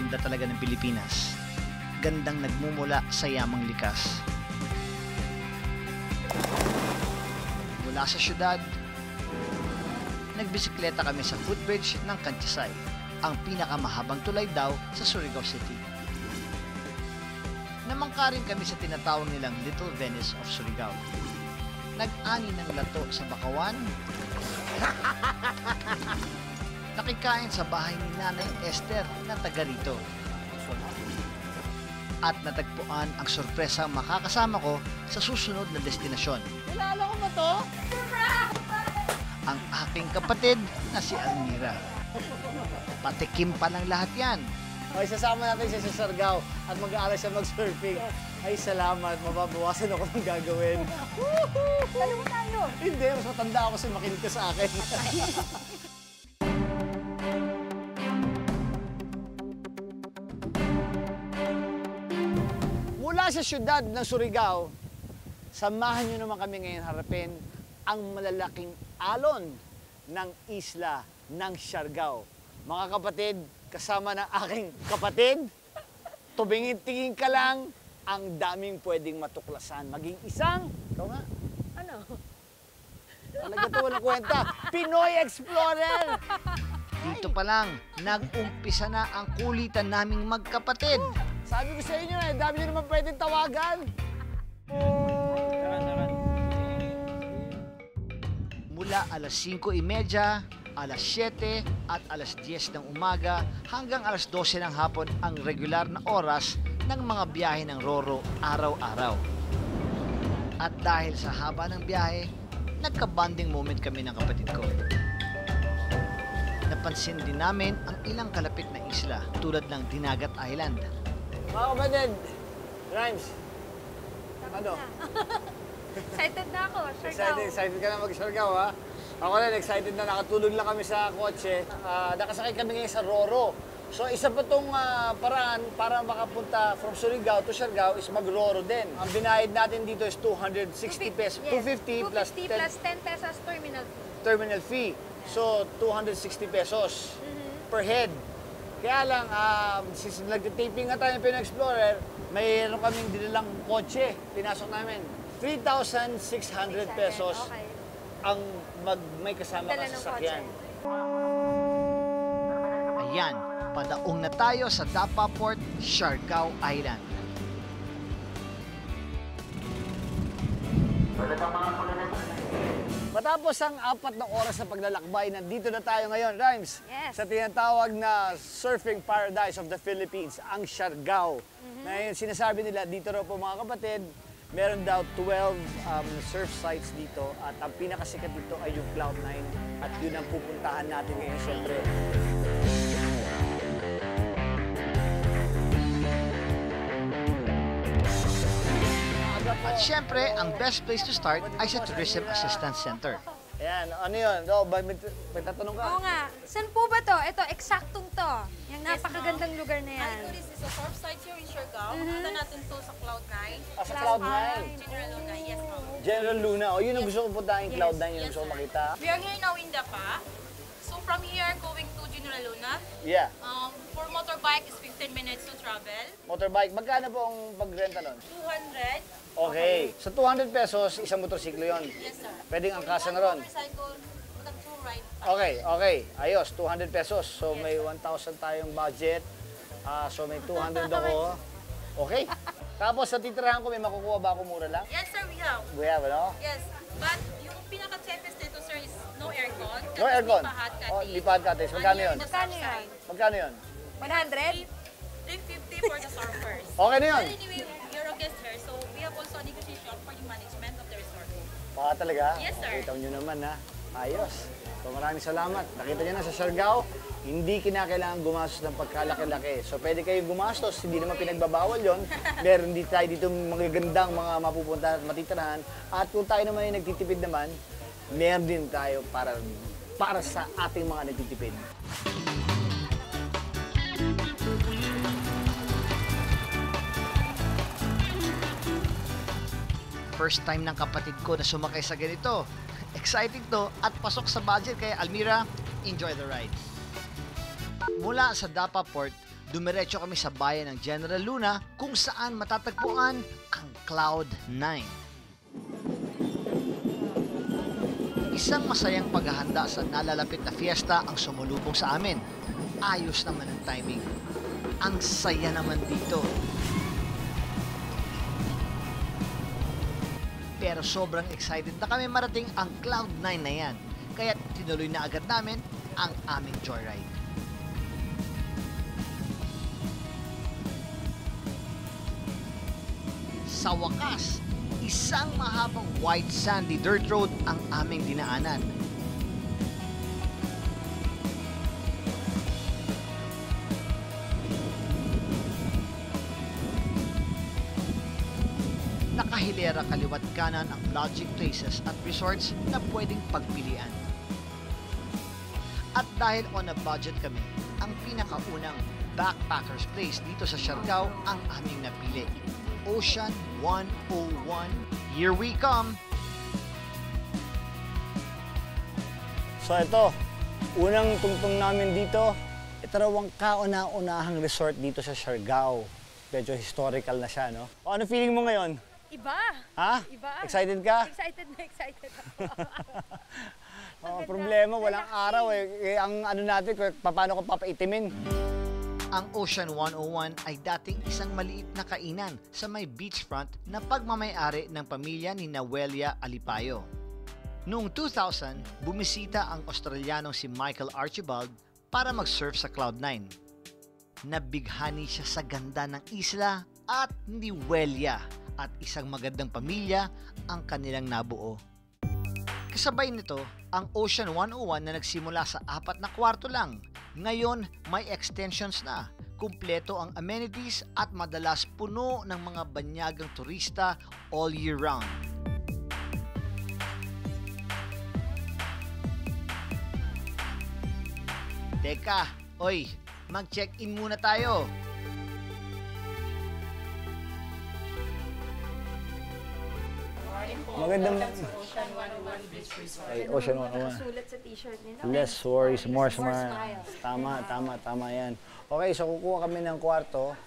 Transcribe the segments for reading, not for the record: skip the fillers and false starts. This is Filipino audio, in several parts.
ganda talaga ng Pilipinas. Gandang nagmumula sa yamang likas. Mula sa syudad, nagbisikleta kami sa footbridge ng Kantiasay, ang pinakamahabang tulay daw sa Surigao City. Namangka rin kami sa tinatawag nilang Little Venice of Surigao. Nag-ani ng lato sa Bakawan. Nakikain sa bahay ni Nanay Esther na taga rito. At natagpuan ang sorpresa makakasama ko sa susunod na destinasyon. Kilala ko ba to? Ang aking kapatid na si Almira. Patikim pa ng lahat yan. Okay, sasama natin siya sa Siargao at mag-aaral siya mag-surfing. Ay, salamat. Mababawasan ako ng gagawin. Dalawa tayo. Hindi, mas matanda ako kasi makinig ka sa akin. Mula sa syudad ng Surigao, samahan niyo naman kami ngayon harapin ang malalaking alon ng isla ng Siargao. Mga kapatid, kasama ng aking kapatid, tumingin-tingin ka lang, ang daming pwedeng matuklasan. Maging isang, ikaw nga, Ano? talaga ito walang kwenta, Pinoy Explorer! Dito pa lang, nag-umpisa na ang kulitan naming magkapatid. Sabi ko sa inyo dami nyo naman pwedeng tawagan. Mula alas 5:30, alas 7 at alas 10 ng umaga hanggang alas 12 ng hapon ang regular na oras ng mga biyahe ng Roro araw-araw. At dahil sa haba ng biyahe, nagka-bonding moment kami ng kapatid ko. Napansin din namin ang ilang kalapit na isla tulad ng Dinagat Island. Mga kapatid, Rhymes, ano? Excited na ako, Siargao. Excited ka na mag-Siargao, ha? Ako rin, excited na. Nakatulog lang kami sa kotse. Nakasakay kami ngayon sa Roro. So, isa pa itong paraan para makapunta from Surigao to Siargao is mag-Roro din. Ang binayad natin dito is 260 pesos. Yes, 250 plus 250 plus 10 pesos terminal fee. So, 260 pesos per head. Kaya lang, since nag-taping nga tayo ng Pinoy Explorer, mayroon kaming dinilang kotse. Pinasok namin. 3,600 pesos Okay. ang may kasama ka Dala sa ng sasakyan. Ayan, padaong na tayo sa Dapa Port, Siargao Island. Matapos ang 4 na oras na paglalakbay, nandito na tayo ngayon, Rhymes, Yes. sa tinatawag na surfing paradise of the Philippines, ang Siargao. Ngayon, sinasabi nila, dito raw po mga kapatid, meron daw 12 surf sites dito at ang pinakasikat dito ay yung Cloud9 at yun ang pupuntahan natin ngayon, syempre. At syempre, ang best place to start ay sa Tourism Assistance Center. Ayan, ano yun? May tatanong ka? Oo nga. Saan po ba to? Ito, eksaktong to. Yung napakagandang lugar na yan. This is a surf site here in Siargao. Punta natin to sa Cloud9. Sa Cloud9. General Luna, yes ma'am. General Luna. O, yun ang gusto ko puntahan, yung Cloud9, yun ang Yes, gusto ko sir. makita. We are here now in Dapa. So from here, going to General Luna. Yeah. For motorbike is 15 minutes to travel. Motorbike, magkano po ang pagrenta nun? 200. Okay. Sa 200 pesos, isang motorsiklo yon. Yes, sir. Pwedeng angkasan na ron. Motorcycle, two ride. Okay, okay. Ayos, 200 pesos. So may 1,000 tayong budget. So may 200 ako. Okay. Tapos sa titirahan ko, may makukuha ba ako mura lang? Yes, sir, we have. We have, ano? Yes. But yung pinaka-cheapest dito, sir, is no aircon. No aircon? Lipahat, Oh, lipahat cottage. Magkano yun? Magkano yan? Magkano yun? 100? 350 for the surfers. Okay na yun. But anyway, you're a guest here, so we have also a negotiation for the management of the resort. Baka talaga? Yes, sir. Kita nyo naman, ha? Ayos. So maraming salamat. Nakita nyo na sa Siargao, hindi kinakailangan gumastos ng pagkalaki-laki. So pwede kayo gumastos, hindi naman pinagbabawal yon. Meron din tayo dito magagandang mga mapupuntahan at matitirahan. At kung tayo naman ay nagtitipid naman, meron din tayo para sa ating mga nagtitipid. First time ng kapatid ko na sumakay sa ganito. Exciting to at pasok sa budget kaya Almira, enjoy the ride. Mula sa Dapa Port, Dumiretso kami sa bayan ng General Luna kung saan matatagpuan ang Cloud9. Isang masayang paghahanda sa nalalapit na fiesta ang sumulubong sa amin. Ayos naman ang timing. Ang saya naman dito. Pero sobrang excited na kami marating ang Cloud9 na yan. Kaya tinuloy na agad namin ang aming joyride. Sa wakas, isang mahabang white sandy dirt road ang aming dinaanan. Nakahilera kaliwat kanan ang lodging places at resorts na pwedeng pagpilian. At dahil on a budget kami, ang pinakaunang backpackers place dito sa Siargao ang aming napili. Ocean 101. Here we come! So ito, unang tungtong namin dito, ito raw ang kauna-unahang resort dito sa Siargao. Medyo historical na siya, no? O, ano feeling mo ngayon? Iba. Ha? Iba. Excited ka? Excited na excited ako. Problema, walang araw eh. Ang ano natin, paano ko papaitimin? Ang Ocean 101 ay dating isang maliit na kainan sa may beachfront na pagmamayari ng pamilya ni Noelia Alipayo. Noong 2000, bumisita ang Australianong si Michael Archibald para mag-surf sa Cloud9. Nabighani siya sa ganda ng isla at ni Noelia at isang magandang pamilya ang kanilang nabuo. Kasabay nito, ang Ocean 101 na nagsimula sa 4 na kwarto lang. Ngayon, may extensions na. Kumpleto ang amenities at madalas puno ng mga banyagang turista all year round. Teka, oy, mag-check-in muna tayo. Magandang... Ay, Ocean 101. Sulat sa t-shirt nila. Less worries, more smiles. Tama yan. Okay, so kukuha kami ng kwarto.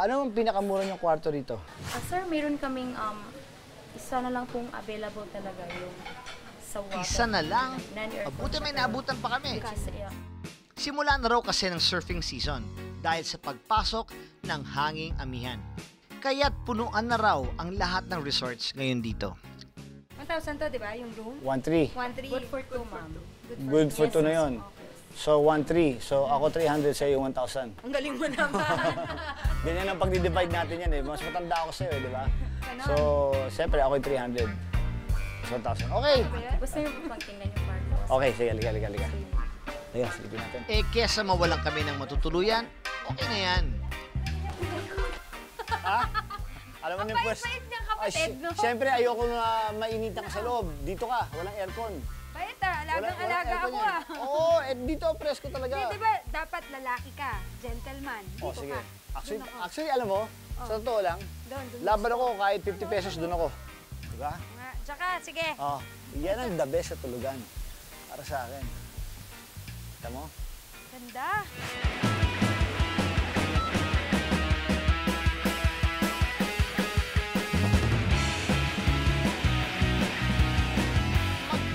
Ano ang pinakamura ng kwarto dito? Sir, meron kaming isa na lang pong available talaga yung sa water. Isa na lang? Non-aircon Mabuti may siya, naabutan pa kami. Kasi, Simula na raw kasi ng surfing season dahil sa pagpasok ng hanging amihan. Kaya't punuan na raw ang lahat ng resorts ngayon dito. 1,000 to, di ba? Yung room? 1,300. 1,300. good for two, ma'am. Good for two na yun. So, 1,300. So, ako 300 sa'yo 1,000. Ang galing mo naman. Ganyan ang pagdi-divide natin yan eh. Mas matanda ako sa'yo, di ba? So, siyempre ako 300. So, 1,000. Okay! Gusto niyo po bang tingnan yung kwarto? Okay, sige, liga. Liga, silipin natin. Kesa mawalan kami ng matutuluyan, okay na yan. Ha? Alam mo Ang yung pwes... bait-bait niyang kapatid, no? Siyempre, ayoko na mainitan ka sa loob. Dito ka, walang aircon. Bait alagang-alaga aircon ako yan. Oo, dito presko talaga. Di ba dapat lalaki ka, gentleman? Oh, Dito sige. ka. Doon ako. Actually, alam mo, sa totoo lang, Doon. laban ako kahit 50 pesos doon ako. Diba? Tsaka, sige. Oh, yan ang the best sa tulugan. Para sa akin. Kita mo? Ganda.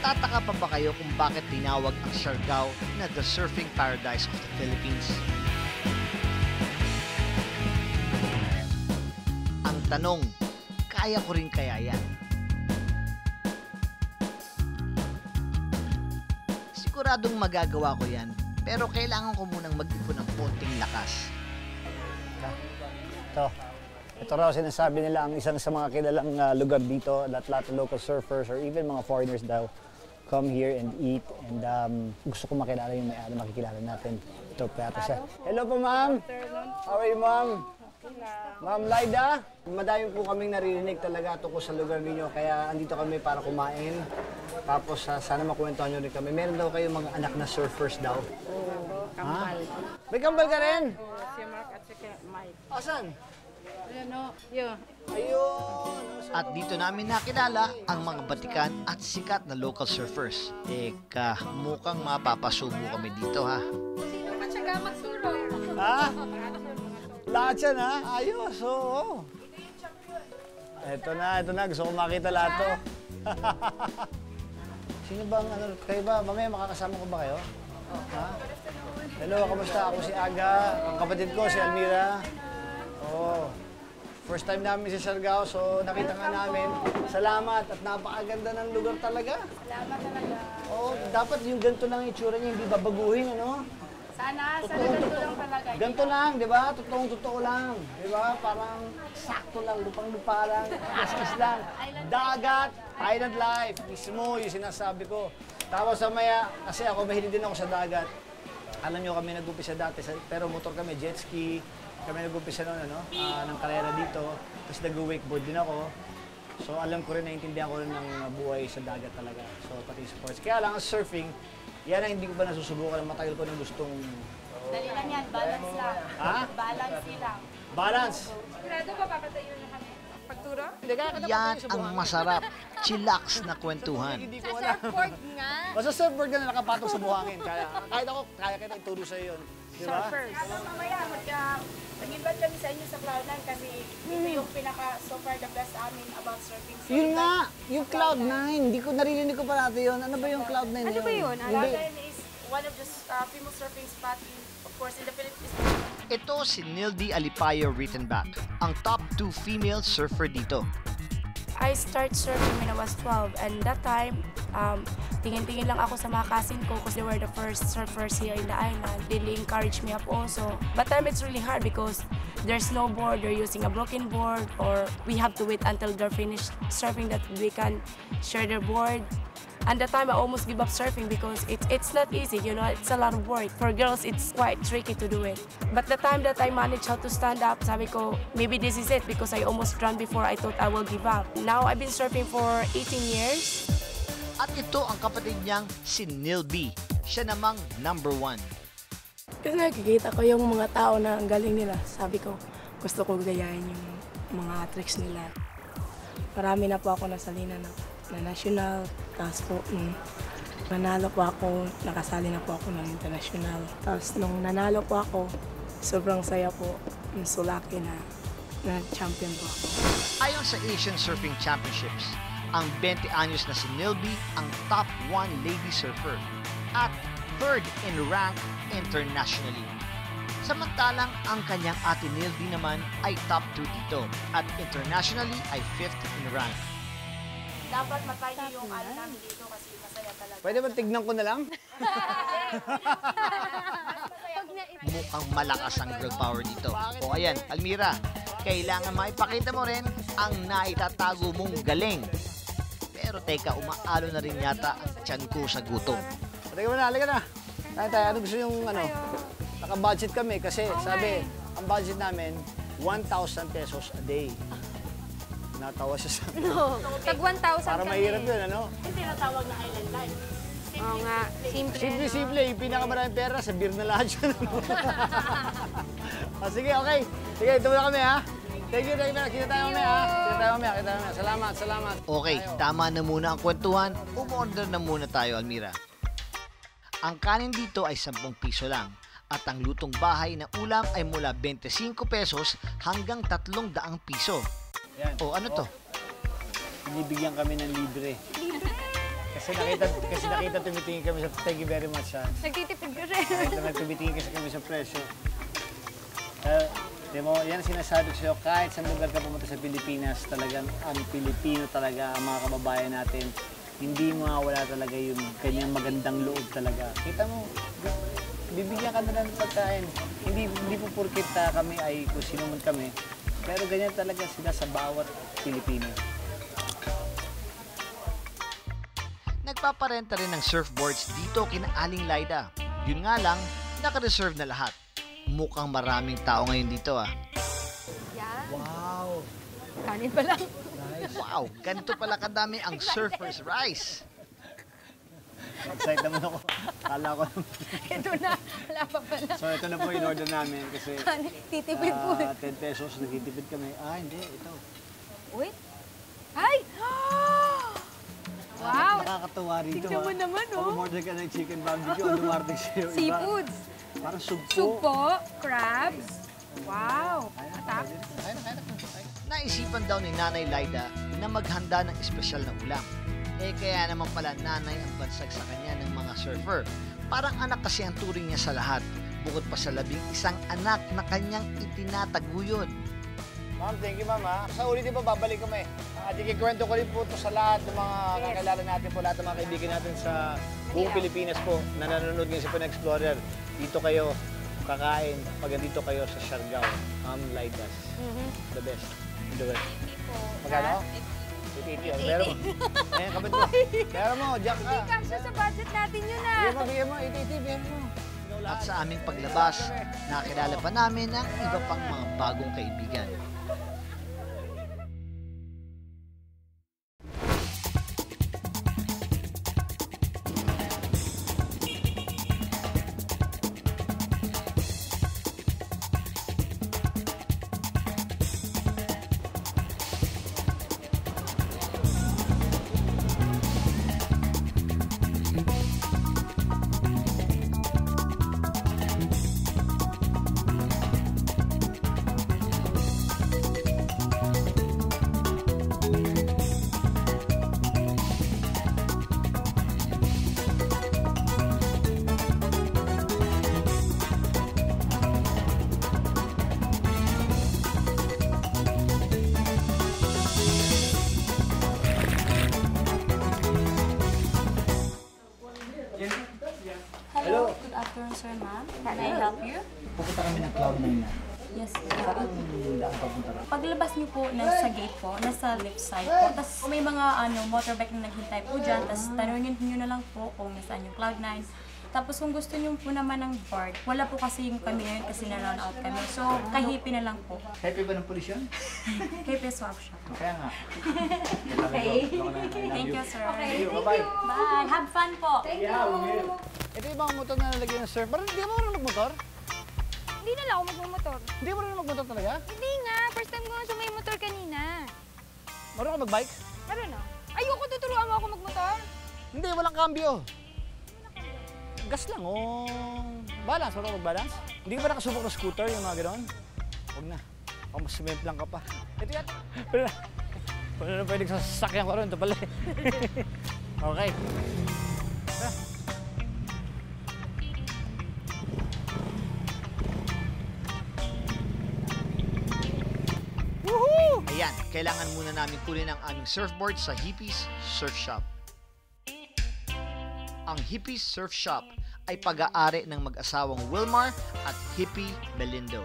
Magtataka pa ba kayo kung bakit tinawag ang Siargao na the surfing paradise of the Philippines? Ang tanong, kaya ko rin kaya yan? Siguradong magagawa ko yan, pero kailangan ko munang mag-ipon ng konting lakas. Ito raw sinasabi nila ang isang sa mga kilalang lugar dito, lahat ng local surfers or even mga foreigners daw come here and eat, and gusto ko makilala yung may-ari, makikilala natin. Ito, plato siya. Hello po, ma'am. How are you, ma'am? Ma'am Lyda, madami po kaming naririnig talaga tungkol sa lugar ninyo, kaya andito kami para kumain. Tapos sana makwentuhan nyo rin kami. Meron daw kayo mga anak na surfers daw. Oo, kambal. May kambal ka rin? Si Mark at si Mike. Asan? Ayan o, yun. Ayun! At dito namin nakilala ang mga batikan at sikat na local surfers. Teka, mukhang mapapasubo kami dito ha. Sino ka tsaga magsurong? Ha? Lahat yan, ha? Ayos, oo. Ito na. Gusto ko makita lahat to. Sino bang, kayo ba? Mamaya makakasama ko ba kayo? Ha? Hello, kamusta? Ako si Aga. Ang kapatid ko, si Almira. Oo. First time namin si Siargao, so nakita nga namin. Salamat at napakaganda ng lugar talaga. Salamat talaga. Oo, dapat yung ganito lang itsura niya, hindi babaguhin, ano? Sana ganito lang talaga. Ganito lang, di ba? Totoo lang. Di ba? Parang sakto lang, lupang-lupa lang, as lang. Dagat, island life, mismo yung sinasabi ko. Tapos sa maya, kasi ako mahilig din ako sa dagat. Alam niyo kami nag-umpisa dati, pero motor kami, jet ski. Kami nag-umpisa noon, ng karera dito. Tapos nag-wakeboard din ako. So alam ko rin, naiintindihan ko rin ng buhay sa dagat talaga. So pati sports. Kaya lang, ang surfing, yan ang hindi ko pa nasusubukan. Matagal ko nang gustong... Dali lang yan, balance lang. Ha? Balance lang. Balance! Sigurado ba papatayo na kami? Pagturo? Hindi, kaya kita Yan patayo sa ang buhangin. masarap, chillax na kwentuhan. Hindi Sa ko alam. surfboard nga. Basta surfboard ka na nakapatong sa buhangin. Kahit ako, kaya kita ituro sa iyo. Di ba? Mamaya, mag-invite kami sa inyo sa Cloud9 kasi ito yung so far the best amin about surfing. So, Yun nga, yung Cloud9. Hindi ko narinig ko pa natin yun. Ano ba yung Cloud9 na Ano ba yun? Hindi. Cloud9 is one of the famous surfing spot of course, in the Philippines. Ito si Nildy Alipayo Rittenback, ang top 2 female surfer dito. I start surfing when I was 12 and that time, tingin-tingin lang ako sa mga cousin ko because they were the first surfers here in the island. They really encouraged me up also. But time it's really hard because there's no board, they're using a broken board or we have to wait until they're finished surfing that we can share their board. And the time I almost give up surfing because it's not easy, you know, it's a lot of work. For girls, it's quite tricky to do it. But the time that I managed how to stand up, sabi ko, maybe this is it because I almost drowned before I thought I will give up. Now I've been surfing for 18 years. At ito ang kapatid niyang si Nilby. Siya namang number 1. Kasi nakikita ko yung mga tao na ang galing nila. Sabi ko, gusto ko gayahin yung mga tricks nila. Marami na po ako nasalina na national. Tapos po, nanalo po ako, nakasali na po ako ng international. Tapos nung nanalo po ako, sobrang saya po. So lucky na champion po ako. Ayon sa Asian Surfing Championships, ang 20 anyos na si Nilby ang top 1 lady surfer at third in rank internationally. Samantalang ang kanyang ate Nilby naman ay top 2 dito at internationally ay 5th in rank. Dapat matay niyo yung ano namin dito kasi masaya talaga. Pwede ba tignan ko na lang? Mukhang malakas ang girl power dito. O ayan, Almira, kailangan maipakita mo rin ang naitatago mong galing. Pero teka, umaalo na rin yata ang tiyan ko sa gutom. Halika mo na, halika na. Tayo, ano gusto yung naka-budget kami kasi sabi, ang budget namin, 1,000 pesos a day. Natawa siya sa... No. Tag 1,000 Para kami. mahirap yun, ano? Hindi tinatawag na island life. Oo nga. Simple. Simple, yung pinakamaraming pera, sa beer na lahat yun. Sige, okay. Sige, ito muna kami, ha? Thank you. Kita tayo mamaya, ha? Kita tayo mamaya. Salamat. Okay, tama na muna ang kwentuhan. Umorder na muna tayo, Almira. Ang kanin dito ay 10 piso lang. At ang lutong bahay na ulam ay mula 25 pesos hanggang 300 piso. Yan. O ano to? Binibigyan kami ng libre. Kasi nakita tumitingin kami sa... Thank you very much, ha? Nagtitipid ko rin. Nakita tumitingin kasi kami sa presyo. Yan ang sinasabi ko sa'yo, kahit sa lugar ka pumunta sa Pilipinas, talagang ang Pilipino talaga, ang mga kababayan natin, hindi mawawala talaga yung kanyang magandang loob talaga. Kita mo, bibigyan ka na ng pagkain. Hindi po porkit kami ay kung sino man kami, pero ganyan talaga sila sa bawat Pilipino. Nagpaparenta rin ng surfboards dito kina Aling Laida. Yun nga lang, naka-reserve na lahat. Mukhang maraming tao ngayon dito, ah. Yan. Wow! Kanin pa lang. Wow, ganito pala kadami ang surfer's rice. Excited naman ako. Kala ko Ito na. Wala pa pala. So ito na po in order namin kasi Titipid po. 10 pesos, nagtitipid kami. Hindi, ito. Wait. Ay! Wow! Nakakatuwa rito. Tingnan mo naman, oh. Pag umorder ka ng chicken barbecue, ang dumarting sa'yo. iba. Seafoods. Parang sugpo. Sugpo, crabs. Wow. Atak. Naisipan daw ni Nanay Laida na maghanda ng espesyal na ulam. Kaya naman pala nanay ang bansag sa kanya ng mga surfer. Parang anak kasi ang turing niya sa lahat. Bukod pa sa 11 anak na kanyang itinataguyod. Ma'am, thank you, ma'am. Sa ulitin po, babalik kami. At ikikwento ko rin po ito sa lahat ng mga kakilala natin po, lahat ng mga kaibigan natin sa buong Pilipinas po na nanonood ngayon sa Pinoy Explorer. Dito kayo kakain pag nandito kayo sa Siargao. Ma'am Laidas. The best in the West. Magkano? 80. Pero mo. Ayan, kapit mo. Pero mo, Jack ka. Hindi kasya sa budget natin yun Bigyan mo, 80, pero mo. At sa aming paglabas, nakilala pa namin ang iba pang mga bagong kaibigan. Hello, good afternoon, sir, ma'am. Can I help you? Pupunta kami ng Cloud9 na. Yes, sir. Saan daan papunta rin? Paglabas niyo po sa gate po, nasa left side po. Tapos may mga motorbike na naghintay po dyan. Tapos tanungin niyo na lang po kung nasaan yung Cloud9. Tapos kung gusto niyo po naman ng board, wala po kasi yung kami ngayon kasi na-run out kami. So, kahipi na lang po. Happy ba ng polis yun? Happy swap shop. Kaya nga. Okay. Thank you, sir. Bye-bye. Bye. Have fun po. Ito yung mga motor na nalagyan ng surf. Parang hindi mo rin magmotor? Hindi na lang ako magmumotor. Hindi mo rin magmotor talaga? Hindi nga. First time ko nga sumay motor kanina. Marunong ka mag-bike? Meron na. Ayoko, tuturuan mo ako magmotor. Hindi, walang cambio. Gas lang, balance. Marunong mag-balance? Hindi ka ba nakasubok ng scooter, yung mga gano'n? Huwag na. Baka mas lang ka pa. Ito yan. Wala na pwedeng sasakyan ko rin. Ito pala eh. Okay. Tara. Ayan, kailangan muna namin kunin ang aming surfboard sa Hippies Surf Shop. Ang Hippies Surf Shop ay pag-aari ng mag-asawang Wilmar at Hippie Melindo.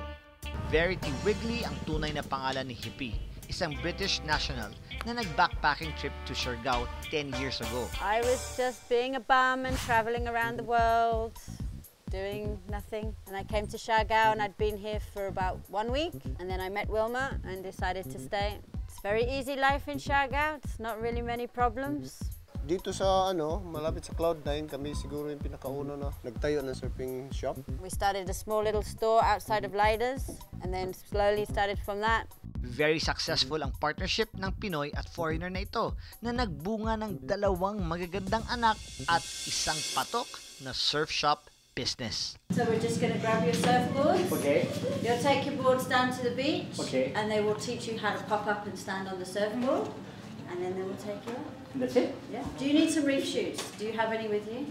Verity Wigley ang tunay na pangalan ni Hippie, isang British national na nag-backpacking trip to Siargao 10 years ago. I was just being a bum and traveling around the world, doing nothing. And I came to Siargao and I'd been here for about 1 week. And then I met Wilma and decided to stay. It's a very easy life in Siargao. It's not really many problems. Dito sa malapit sa Cloud9, kami siguro yung pinakauna na nagtayo ng surfing shop. We started a small little store outside of Lidas and then slowly started from that. Very successful ang partnership ng Pinoy at foreigner na ito na nagbunga ng 2 magagandang anak at isang patok na surf shop business. So we're just going to grab your surfboards. Okay. You'll take your boards down to the beach. Okay. And they will teach you how to pop up and stand on the surfboard. And then they will take you up. That's it? Yeah. Do you need some reef shoes? Do you have any with you?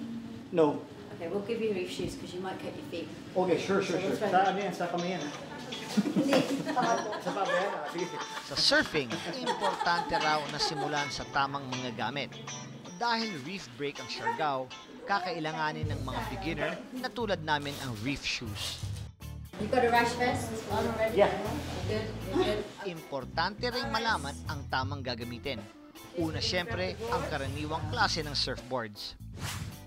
No. Okay, we'll give you reef shoes because you might cut your feet. Okay, sure. So Sa ano yan? Sa kamay yan, ha? Sa papa yan, ha? Sige. Sa surfing, importante raw na simulan sa tamang mga gamit. Dahil reef break ang Siargao, kakailanganin ng mga beginner na tulad namin ang reef shoes. You've got a rash vest on already? Yeah. Good, good. Importante ring malaman ang tamang gagamitin. Una siyempre, ang karaniwang klase ng surfboards.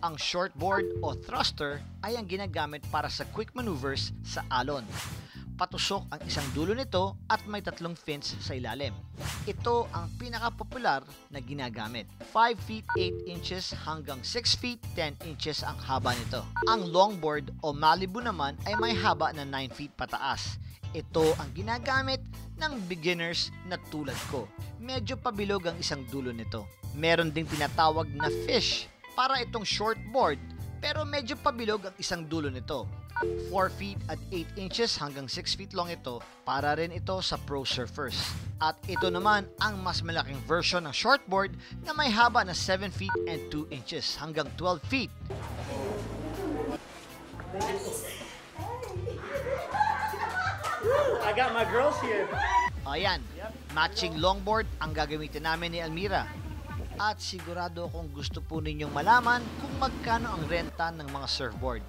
Ang shortboard o thruster ay ang ginagamit para sa quick maneuvers sa alon. Patusok ang isang dulo nito at may 3 fins sa ilalim. Ito ang pinaka-popular na ginagamit. 5 feet 8 inches hanggang 6 feet 10 inches ang haba nito. Ang longboard o Malibu naman ay may haba na 9 feet pataas. Ito ang ginagamit ng beginners na tulad ko. Medyo pabilog ang isang dulo nito. Meron ding tinatawag na fish para itong shortboard pero medyo pabilog ang isang dulo nito. 4 feet at 8 inches hanggang 6 feet long ito, para rin ito sa pro surfers. At ito naman ang mas malaking version ng shortboard na may haba na 7 feet and 2 inches hanggang 12 feet. I got my girls here. Ayan, matching longboard ang gagamitin namin ni Almira. At sigurado akong gusto po ninyong malaman kung magkano ang renta ng mga surfboard.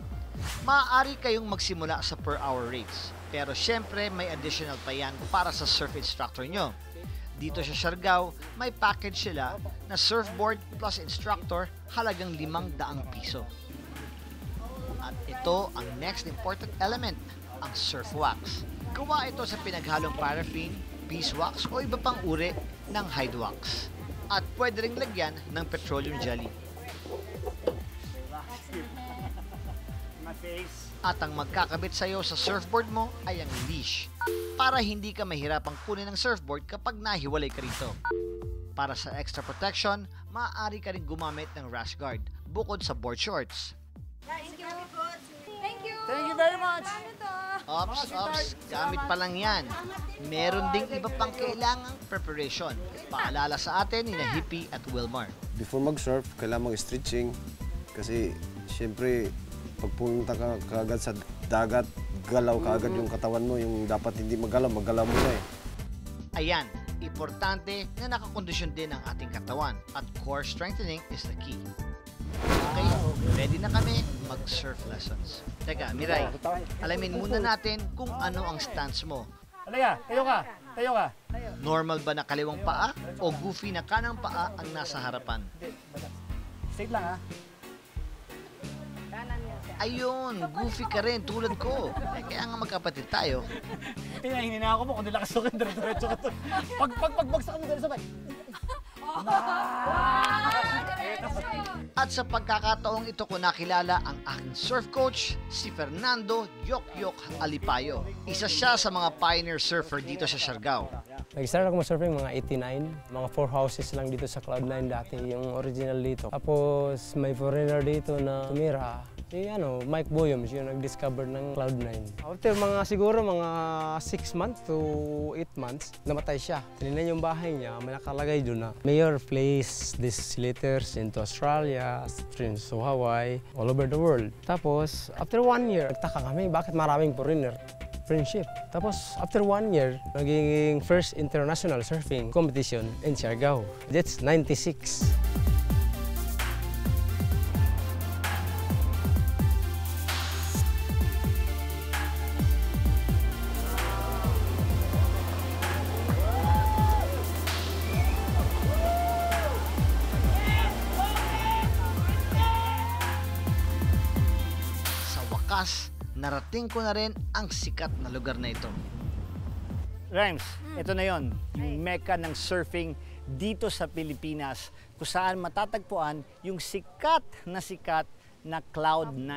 Maaari kayong magsimula sa per hour rates, pero syempre may additional pa yan para sa surf instructor nyo. Dito sa Siargao, may package sila na surfboard plus instructor halagang 500 piso. At ito ang next important element, ang surf wax. Gawa ito sa pinaghalong paraffin, beeswax o iba pang uri ng hide wax. At pwede ring lagyan ng petroleum jelly. At ang magkakabit sa'yo sa surfboard mo ay ang leash para hindi ka mahirapang kunin ang surfboard kapag nahiwalay ka rito. Para sa extra protection, maaari ka rin gumamit ng rash guard bukod sa board shorts. Thank you. Thank you very much. Paano to? Ops, gamit pa lang yan. Meron ding iba pang kailangang preparation. Paalala sa atin ni Hippie at Wilmar. Before mag-surf, kailangan mag-stretching. Kasi, syempre, pag pumunta ka kaagad sa dagat, galaw kaagad yung katawan mo. Yung dapat hindi magalaw mo na eh. Ayan, importante na nakakondisyon din ang ating katawan at core strengthening is the key. Okay, ready na kami mag-surf lessons. Teka, Miray, alamin muna natin kung ano ang stance mo. Halika, tayo ka. Normal ba na kaliwang paa o goofy na kanang paa ang nasa harapan? Straight lang ha. Ayun, goofy ka rin tulad ko. Kaya nga magkapatid tayo. Pinahinin na ako mo kung nilakas ako, diretso ka to. Pagbagsak mo diretso ba? At sa pagkakataong ito ko nakilala ang aking surf coach, si Fernando Yok Alipayo. Isa siya sa mga pioneer surfer dito sa Siargao. Nag-start ako mag-surfing mga 89, mga 4 houses lang dito sa Cloud9 dati, yung original dito. Tapos may foreigner dito na tumira. Si Mike Boyoms, yung nag-discover ng Cloud9. After siguro mga 6 months to 8 months, namatay siya. Tinignan yung bahay niya, may nakalagay doon na Mayor placed these letters into Australia, to Hawaii, all over the world. Tapos, after 1 year, nagtaka kami, bakit maraming foreigner? Friendship. Tapos, after 1 year, naging first international surfing competition in Siargao. That's 96. Narating ko na rin ang sikat na lugar na ito. Rhymes, ito na yon, yung mecca ng surfing dito sa Pilipinas, kung saan matatagpuan yung sikat na Cloud9.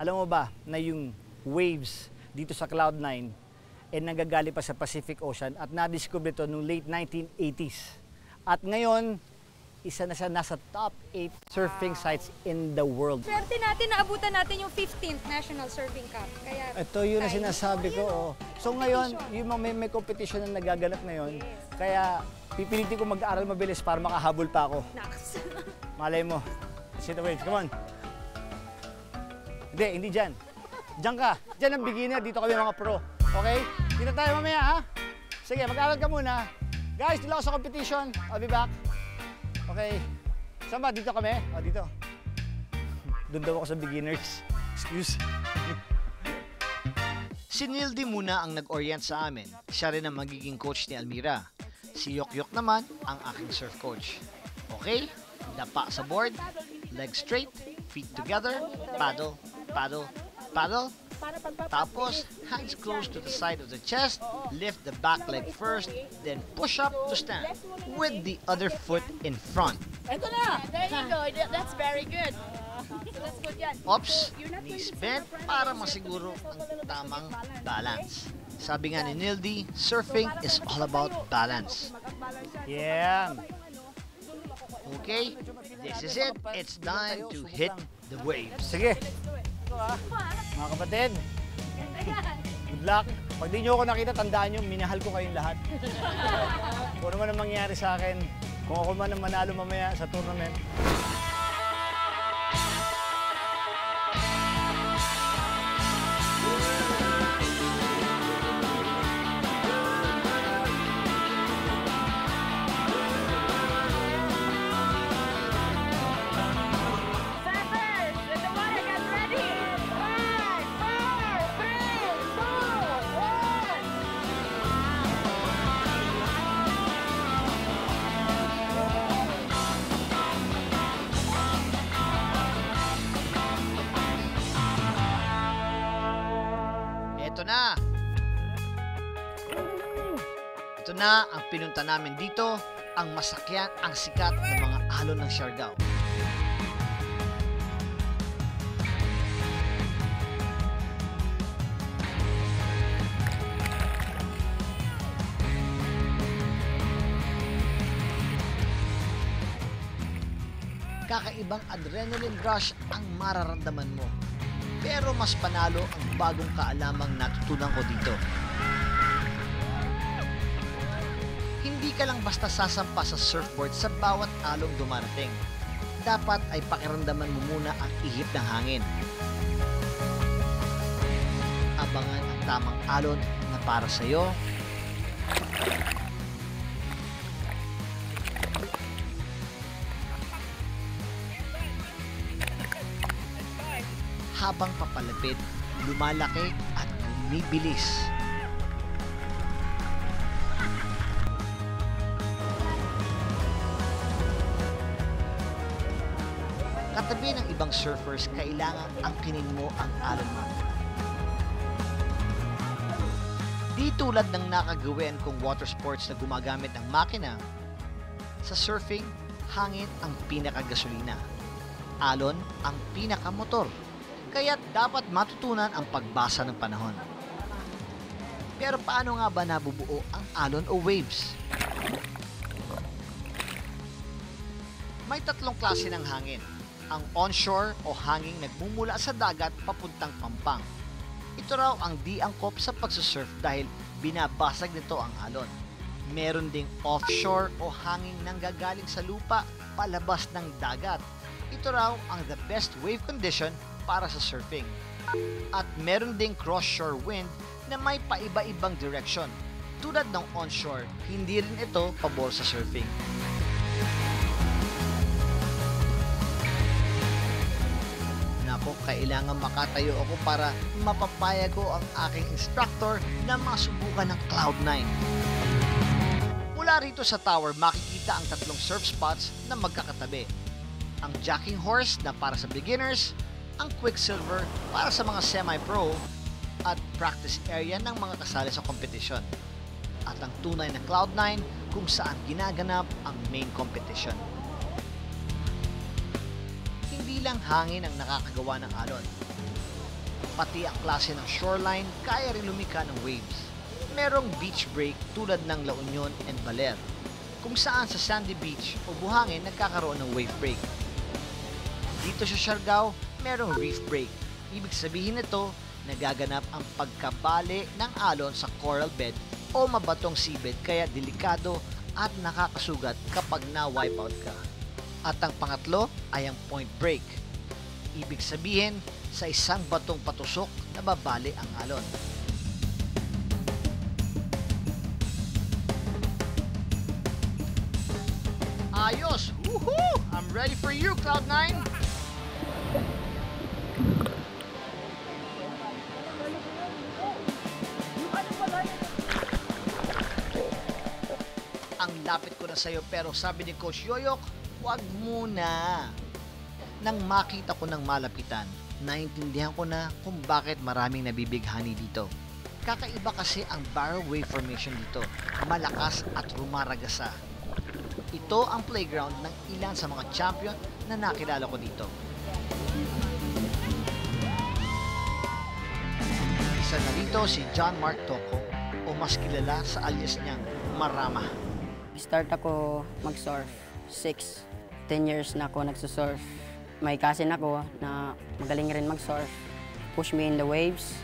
Alam mo ba na yung waves dito sa Cloud9 nagagali pa sa Pacific Ocean at na-discover ito noong late 1980s. At ngayon, isa na siya nasa top 8 surfing sites in the world. Swerte natin, naabutan natin yung 15th National Surfing Cup. Kaya, ito yun na sinasabi ko. Oh. So ngayon, yung may competition na nagaganap ngayon, kaya pipilitin ko mag-aaral mabilis para makahabol pa ako. Naks. Malay mo. See the waves, come on. Hindi dyan. Diyan ka. Diyan ang beginner, dito kami mga pro. Okay? Dito tayo mamaya, ha? Sige, mag-aaral ka muna. Guys, dito ako sa competition. I'll be back. Okay. Saan ba? Dito kami? O, dito. Doon daw ako sa beginners. Excuse. Si Nildy muna ang nag-orient sa amin. Siya rin ang magiging coach ni Almira. Si Yok naman ang aking surf coach. Okay? Dapa sa board, legs straight, feet together, paddle, paddle, paddle. Tapos, hands close to the side of the chest, lift the back leg first, then push up to stand with the other foot in front. Ito na! There you go. That's very good. That's good yan. Ops, knees bent para masiguro ang tamang balance. Sabi nga ni Nildy, surfing is all about balance. Yeah. Okay, this is it. It's time to hit the waves. Sige. ko ha. Mga kapatid, good luck. Pag di nyo ako nakita, tandaan nyo, minahal ko kayong lahat. Kung ano man ang mangyari sa akin, kung ako man ang manalo mamaya sa tournament. Ito na! Ito na ang pinunta namin dito, ang masakyan, ang sikat ng mga alon ng Siargao. Kakaibang adrenaline rush ang mararamdaman mo. Pero mas panalo ang bagong kaalamang natutunan ko dito. Hindi ka lang basta sasampa sa surfboard sa bawat along dumarating. Dapat ay pakiramdaman mo muna ang ihip ng hangin. Abangan ang tamang alon na para sa'yo. Habang papalapit, lumalaki at bumibilis. Katabi ng ibang surfers, kailangan angkinin mo ang alon mo. Di tulad ng nakagawian kong water sports na gumagamit ng makina, sa surfing, hangin ang pinakagasolina. Alon ang pinakamotor. Kaya dapat matutunan ang pagbasa ng panahon. Pero paano nga ba nabubuo ang alon o waves? May tatlong klase ng hangin. Ang onshore o hanging nagmumula sa dagat papuntang pampang. Ito raw ang di angkop sa pagsusurf dahil binabasag nito ang alon. Meron ding offshore o hanging nanggagaling sa lupa palabas ng dagat. Ito raw ang the best wave condition para sa surfing. At meron ding cross-shore wind na may paiba-ibang direction. Tulad ng onshore, hindi rin ito pabor sa surfing. Nako, kailangan makatayo ako para mapapaya ko ang aking instructor na masubukan ng Cloud9. Mula rito sa tower, makikita ang tatlong surf spots na magkakatabi. Ang Jacking Horse na para sa beginners, ang Quicksilver para sa mga semi-pro at practice area ng mga kasali sa competition. At ang tunay na Cloud9 kung saan ginaganap ang main competition. Hindi lang hangin ang nakakagawa ng alon. Pati ang klase ng shoreline kaya rin lumika ng waves. Merong beach break tulad ng La Union and Baler, kung saan sa sandy beach o buhangin nagkakaroon ng wave break. Dito sa Siargao, merong reef break. Ibig sabihin nito, nagaganap ang pagkabali ng alon sa coral bed o mabatong seabed kaya delikado at nakakasugat kapag na-wipe out ka. At ang pangatlo ay ang point break. Ibig sabihin, sa isang batong patusok, nababali ang alon. Ayos! Woohoo! I'm ready for you, Cloud9! Ang lapit ko na sa'yo pero sabi ni Coach Yoyok, huwag muna. Nang makita ko ng malapitan, naintindihan ko na kung bakit maraming nabibighani dito. Kakaiba kasi ang barrel wave formation dito, malakas at rumaragasa. Ito ang playground ng ilan sa mga champion na nakilala ko dito. Isa na dito si John Mark Toko o mas kilala sa alias niyang Marama. Start ako mag-surf, 10 years na ako nagsusurf. May cousin ako na magaling rin mag-surf. push me in the waves.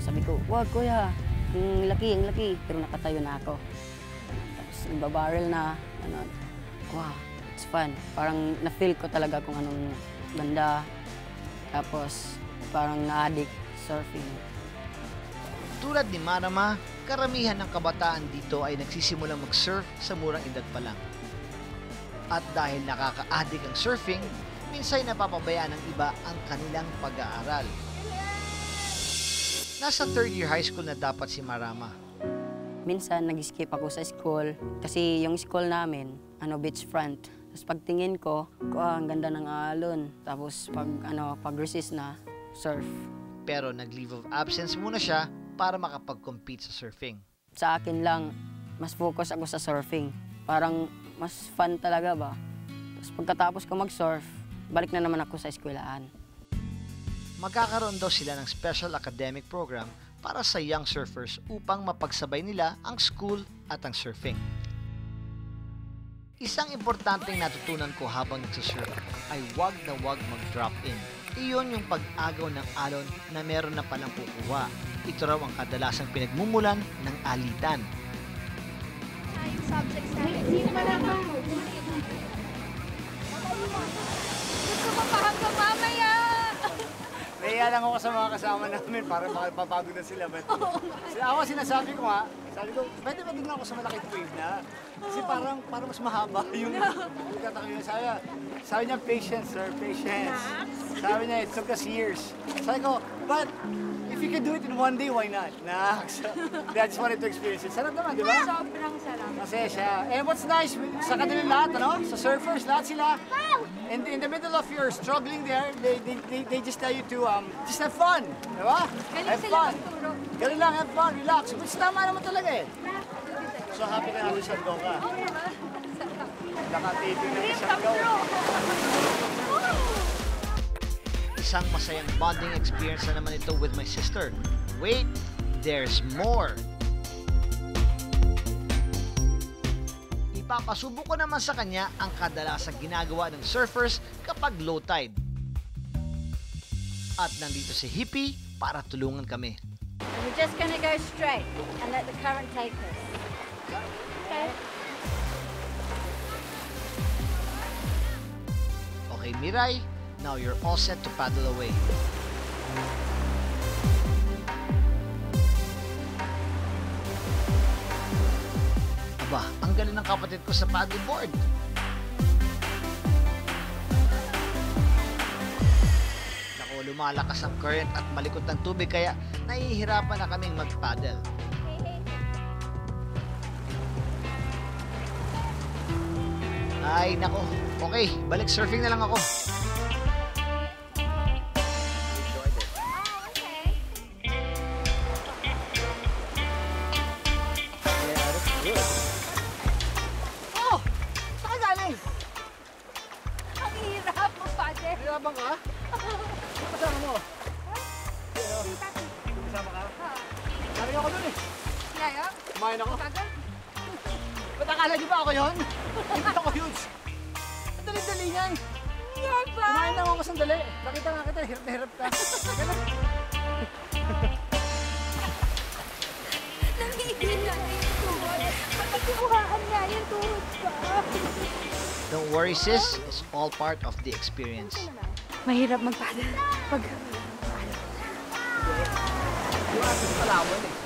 Sabi ko, wag kuya, ang laki. Pero nakatayo na ako. Tapos nababarrel na, ano, wow, it's fun. Parang na-feel ko talaga kung anong ganda. Tapos parang na-addict surfing. Tulad ni Marama, karamihan ng kabataan dito ay nagsisimulang mag-surf sa murang edad pa lang. At dahil nakaka-addict ang surfing, minsan napapabayaan ng iba ang kanilang pag-aaral. Nasa third year high school na dapat si Marama. Minsan nag-skip ako sa school kasi yung school namin, beachfront. Tapos pagtingin ko, ang ganda ng alon. Tapos pag resist na, surf. Pero nag-leave of absence muna siya para makapag-compete sa surfing. Sa akin lang, mas focus ako sa surfing. Parang mas fun talaga ba. Tapos pagkatapos ko mag-surf, balik na naman ako sa eskwelahan. Magkakaroon daw sila ng special academic program para sa young surfers upang mapagsabay nila ang school at ang surfing. Isang importanteng natutunan ko habang nagsusurf ay wag na wag mag-drop in. Iyon yung pag-agaw ng alon na meron na palang kukuha. Ito raw ang kadalasang pinagmumulan ng alitan. Gusto ko pa hanggang mamaya. Nahiya lang ako sa mga kasama namin para makapapagod na sila. But, ako sinasabi ko nga, sabi ko, pwede ba din ako sa malaking wave na? Kasi parang mas mahaba yung nagtatakyo niya. Sabi niya, patience, sir, patience. Sabi niya, it took us years. Sabi ko, but if you can do it in one day, why not? Nax. I just wanted to experience it. Sarap naman, di ba? Sobrang sarap. Kasi siya. And what's nice, sa kanilang lahat, sa surfers, lahat sila, in the middle of your struggling there, they just tell you to just have fun, di ba? Have fun. Galing lang, have fun, relax. Which tama naman talaga eh. So happy ka natin sa Doka. Nakatiping na isang go. Isang masayang bonding experience na naman ito with my sister. Wait, there's more! Ipapasubo ko naman sa kanya ang kadalasang ginagawa ng surfers kapag low tide. At nandito si Hippie para tulungan kami. We're just gonna go straight and let the current take us. Okay? Okay, Miray, now you're all set to paddle away. Aba, ang galing ng kapatid ko sa paddleboard. Naku, lumalakas ang current at malikot ng tubig kaya nahihirapan na kaming mag-paddle. Ay, naku. Okay, balik surfing na lang ako. Oh! Saan ka galing? Ang hirap mo, Father. Hirapan ka? Kasama mo? Kasama ka? Galing ako dun eh. Kaya? Kumain ako. Father? Ba't akala niyo ba ako yun? Hindi ako yun. Ang dali-dali niyan. Yan ba? Kumain lang ako sandali. Nakita nga kita, hirap na hirap ka. Nanghihina na yung tuhod. Pagkakuhaan niya yung tuhod pa. Don't worry sis, it's all part of the experience. Mahirap magpaddle. Pag... Yung ating Palawan eh.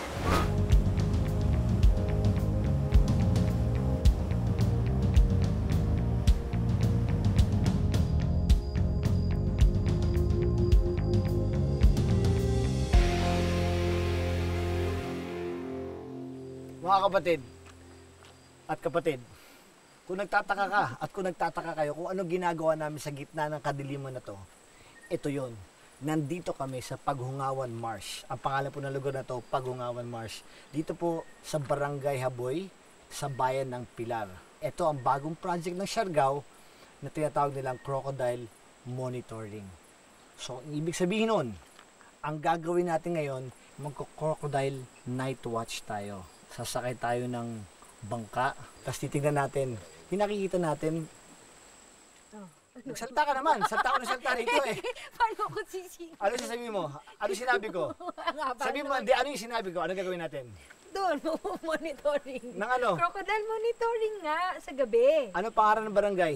Mga kapatid at kapatid, kung nagtataka ka at kung nagtataka kayo kung ano ginagawa namin sa gitna ng kadiliman na to, ito yon. Nandito kami sa Paghungawan Marsh. Ang pangalan po ng lugar na to, Paghungawan Marsh. Dito po sa Barangay Haboy, sa bayan ng Pilar. Ito ang bagong project ng Siargao na tinatawag nilang Crocodile Monitoring. So, ang ibig sabihin nun, ang gagawin natin ngayon, magko-crocodile night watch tayo. Sasakay tayo ng bangka, tapos titignan natin, nakikita natin, Nagsalta ka naman. Salta ko na salta rito eh. Paano ko sisingit? Ano sasabihin mo? Ano sinabi ko? Sabihin mo, hindi, ano yung sinabi ko? Ano gagawin natin? Doon, monitoring. Nang ano? Crocodile monitoring nga sa gabi. Ano pangalan ng barangay?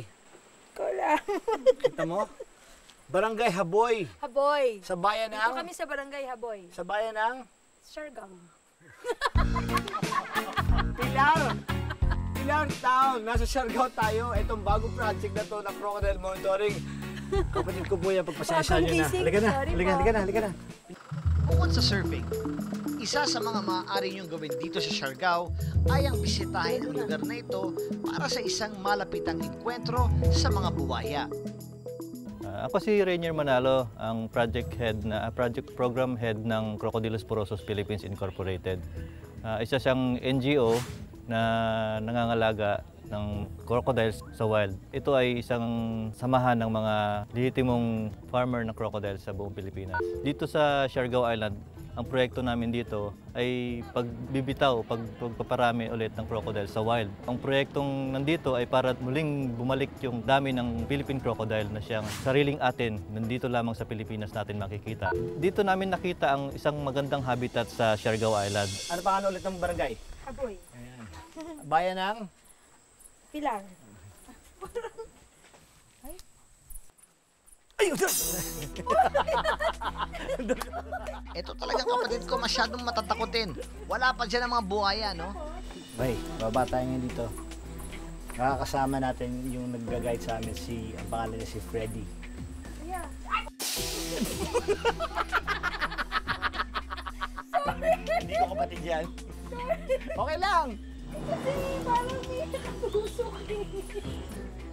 Kulang. Kita mo? Barangay Haboy. Haboy. Sa bayan Dito ng... kami sa Barangay Haboy. Sa bayan ng... Siargao. Pilar! Pilar Town! Nasa Siargao tayo. Itong bagong project na to na crocodile monitoring. Kapatid ko po yan, pagpasensya nyo na. Halika na, halika na. Bukod sa surfing, isa sa mga maaari niyong gawin dito sa Siargao ay ang bisitahin ang lugar na ito para sa isang malapitang enkwentro sa mga buwaya. Ako si Rainier Manalo, ang project program head ng Crocodylus porosus Philippines Incorporated. Isa siyang NGO na nangangalaga ng crocodiles sa wild. Ito ay isang samahan ng mga lehitimong farmer ng crocodiles sa buong Pilipinas. Dito sa Siargao Island, ang proyekto namin dito ay pagpaparami ulit ng crocodile sa wild. Ang proyektong nandito ay para muling bumalik yung dami ng Philippine crocodile na siyang sariling atin, nandito lamang sa Pilipinas natin makikita. Dito namin nakita ang isang magandang habitat sa Siargao Island. Ano pangalan ulit ng barangay? Haboy. Ayan. Bayan ng... Pilar. Ay! Ito talagang kapatid ko masyadong matatakotin. Wala pa dyan ang mga buhaya, no? Bay, baba tayo ngayon dito. Nakakasama natin yung nag-guide sa amin ang pangalan niya si Freddy. Yeah. Hindi ko kapatid yan. Okay lang! Kasi parang may nakatusok eh.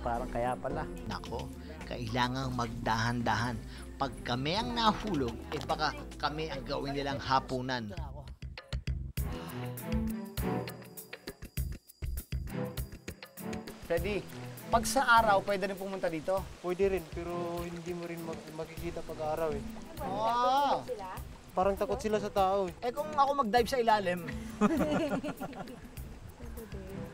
Parang kaya pala. Nako, kailangang magdahan-dahan. Pag kami ang nahulog, baka kami ang gawin nilang hapunan. Freddy, pag sa araw, pwede rin pumunta dito? Pwede rin, pero hindi mo rin makikita pag-araw eh. Ah! Parang takot sila sa tao eh. Eh kung ako mag-dive sa ilalim.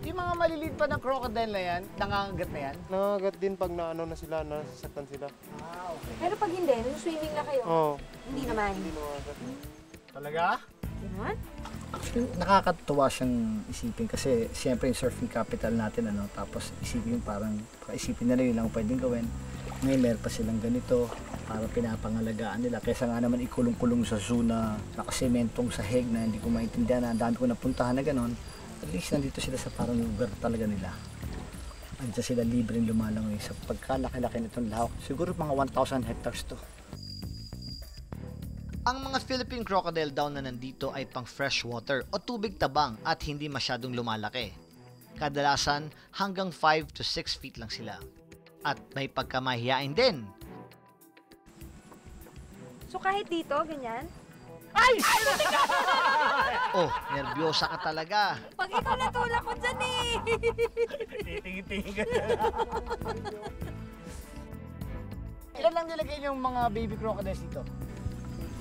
Yung mga maliliit pa na crocodile na yan, nangangagat na yan? Nangangagat din pag naano na sila, nasasaktan sila. Ah, okay. Pero pag hindi, swimming na kayo. Oo. Hindi naman. Hindi nangangagat. Talaga? Yan. Nakakatuwa siyang isipin kasi siyempre yung surfing capital natin, ano, tapos isipin parang isipin nila yun lang pwedeng gawin. Ngayon meron pa silang ganito para pinapangalagaan nila. Kaysa nga naman ikulong-kulong sa zoo na nakasementong sahig na hindi ko maintindihan na dami ko napuntahan na gano'n. At least nandito sila sa parang lugar talaga nila. Andiyan sila libreng lumalangoy sa pagkalaki-laki nitong lahok. Siguro mga 1,000 hectares to. Ang mga Philippine crocodile daw na nandito ay pang freshwater o tubig tabang at hindi masyadong lumalaki. Kadalasan hanggang 5 to 6 feet lang sila. At may pagkamahiyain din. So kahit dito, ganyan? Ay! Oh, nervyosa ka talaga. Pag ikaw natulak ko dyan eh! Tingin-tingin ka. Ilan lang nilagay yung mga baby crocodiles dito?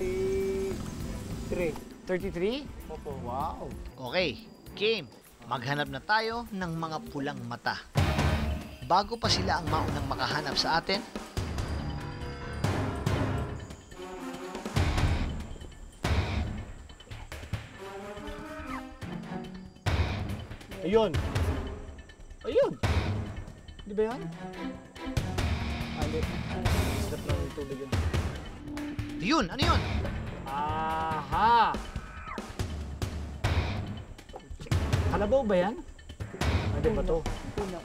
33. 33? Opo. Wow! Okay, game. Maghanap na tayo ng mga pulang mata. Bago pa sila ang maunang makahanap sa atin, Ayun! Ayun! Di ba yun? Hindi. Sarap lang yung tubig yun. yun, ano yun? Aha! Kalabaw ba yan? Hindi ba to? Puno.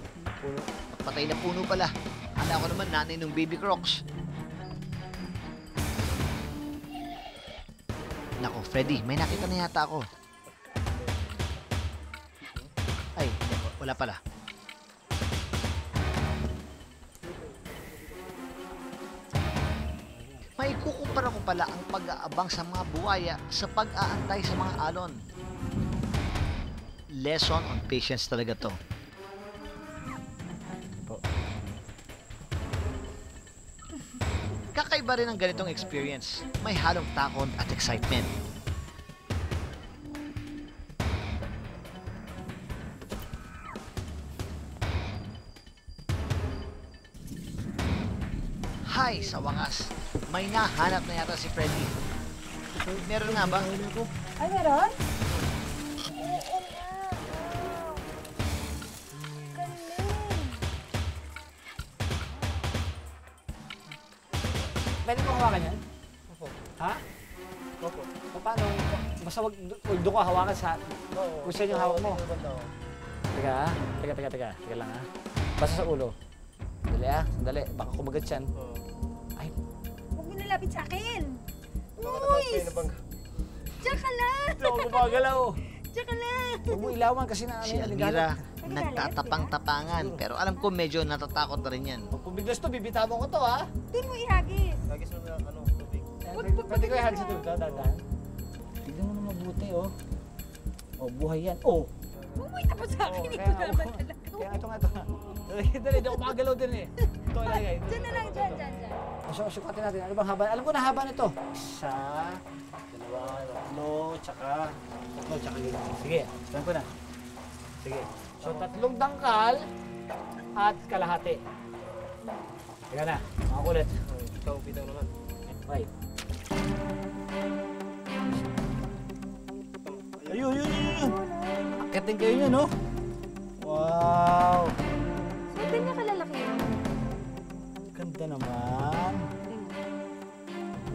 Patay na puno pala. Hala ko naman nanay ng baby crocs. Nako, Freddy, may nakita na yata ako. Ay, wala pala. May kukumpara ko pala ang pag-aabang sa mga buwaya sa pag-aantay sa mga alon. Lesson on patience talaga to. Kakaiba rin ang ganitong experience. May halong takot at excitement. Hay, sa wakas, may nahanap na yata si Freddy. Meron nga ba? Ay, meron? Pwede mo hawakan yan? Opo. Ha? Opo. Paano? Basta wag doon ka hawakan sa... Kung saan yung hawak mo. Teka, teka lang ha. Basta sa ulo. Dali ah, sandali. Baka kumagat yan. Ay. Huwag mo nalapit sa akin. Uy! Diyan ka lang! Ito, gumagalaw. Diyan ka lang! Huwag mo ilawan kasi na... Si Almira, nagtatapang-tapangan. Pero alam ko medyo natatakot na rin yan. Kung biglas to, bibitawan ko to ha. Doon mo ihagis. Hagis mo na tubig. Pwede ko ihagis sa tubig. Dahan. Tignan mo na mabuti oh. Oh, buhay yan. Oh! Bumuhay ka pa sa akin. Ito naman talaga. Kaya ito nga. Dali, di ako makagalaw din eh. Ito ilagay. Diyan na lang, diyan. So, sukatin natin. Ano bang haba? Alam ko na haba nito. Isa, dalawa, tsaka ganyan. Sige, alam ko na. Sige. So, 3 dangkal at kalahati. Teka na, mga kulit. Ikaw, bitaw naman. Right. Ayun. Akitin kayo niya, no? Wow! Ba't ganyan kalalaki yun? Ganda naman.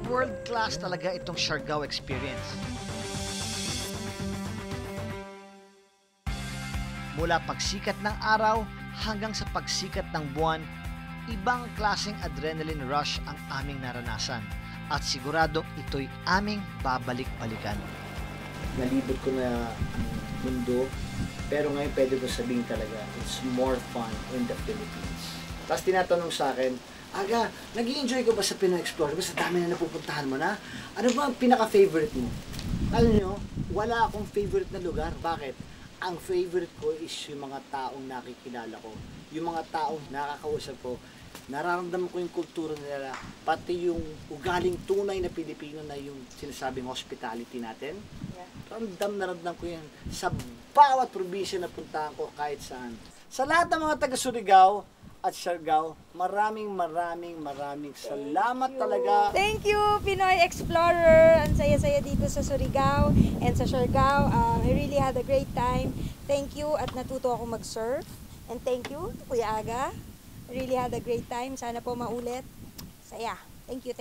World class talaga itong Siargao experience. Mula pagsikat ng araw hanggang sa pagsikat ng buwan, ibang klaseng adrenaline rush ang aming naranasan at siguradong ito'y aming babalik-balikan. Nalibot ko na ang mundo, pero ngayon pwede ko sabihin talaga, it's more fun in the Philippines. Tapos tinatanong sa akin, Aga, nag-i-enjoy ka ba sa Pinoy-Explore? Diba sa dami na napupuntahan mo na? Ano ba ang pinaka-favorite mo? Alam nyo, wala akong favorite na lugar. Bakit? Ang favorite ko is yung mga taong nakikilala ko. Yung mga taong nakakausap ko. Nararamdaman ko yung kultura nila. Pati yung ugaling tunay na Pilipino na yung sinasabing hospitality natin. Ramdam na ramdam ko yan sa bawat probinsya na puntahan ko kahit saan. Sa lahat ng mga taga-Surigao at Siargao, maraming salamat talaga. Thank you, Pinoy Explorer. Ang saya-saya dito sa Surigao and sa Siargao. I really had a great time. Thank you at natuto ako mag-surf. And thank you, Kuya Aga. I really had a great time. Sana po maulit. Saya. Thank you.